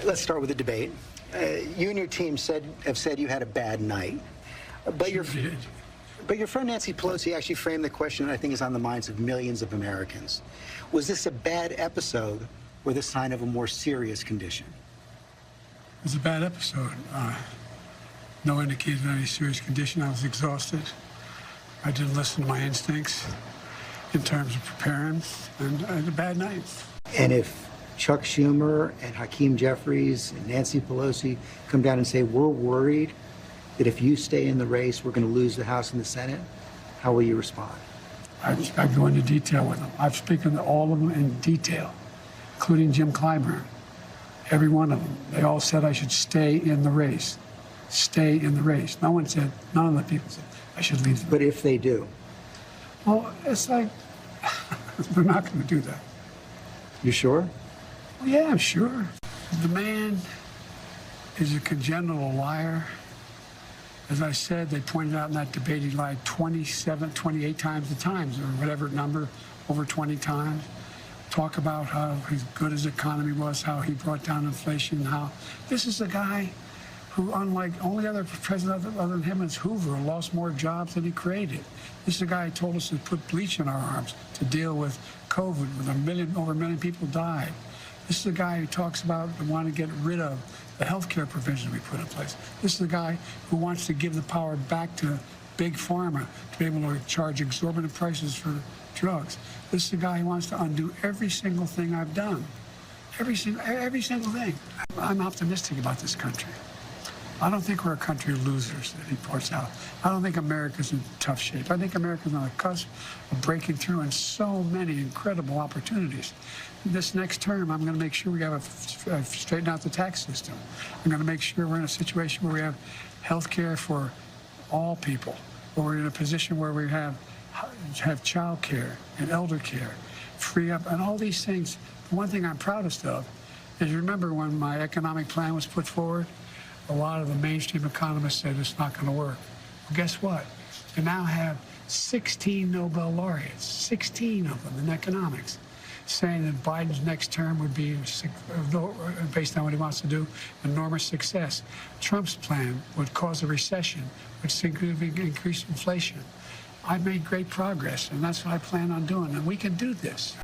Let's start with the debate. You and your team have said you had a bad night, but your friend Nancy Pelosi actually framed the question that I think is on the minds of millions of Americans. Was this a bad episode or the sign of a more serious condition? It was a bad episode. No indication of any serious condition. I was exhausted. I didn't listen to my instincts in terms of preparing, and I had a bad night. And if Chuck Schumer and Hakeem Jeffries and Nancy Pelosi come down and say, we're worried that if you stay in the race, we're going to lose the House and the Senate, how will you respond? I go into detail with them. I've spoken to all of them in detail, including Jim Clyburn. Every one of them. They all said I should stay in the race. Stay in the race. No one said, none of the people said I should leave. But if they do? Well, it's like, they're not going to do that. You sure? Well, yeah, I'm sure. The man is a congenital liar. As I said, they pointed out in that debate he lied 27, 28 times the times, or whatever number, over 20 times. Talk about how good his economy was, how he brought down inflation, how this is a guy who, unlike only other president other than him is Hoover, lost more jobs than he created. This is a guy who told us to put bleach in our arms to deal with COVID, with over a million people died. This is a guy who talks about wanting to get rid of the health care provisions we put in place. This is a guy who wants to give the power back to big pharma to be able to charge exorbitant prices for drugs. This is a guy who wants to undo every single thing I've done. Every single thing. I'm optimistic about this country. I don't think we're a country of losers, that he points out. I don't think America's in tough shape. I think America's on the cusp of breaking through in so many incredible opportunities. This next term, I'm going to make sure we have straighten out the tax system. I'm going to make sure we're in a situation where we have health care for all people, where we're in a position where we have child care and elder care, free up, and all these things. The one thing I'm proudest of is, remember when my economic plan was put forward, a lot of the mainstream economists said it's not going to work. Well, guess what? We now have 16 Nobel laureates, 16 of them in economics, saying that Biden's next term would be, based on what he wants to do, enormous success. Trump's plan would cause a recession, would significantly increase inflation. I've made great progress, and that's what I plan on doing, and we can do this.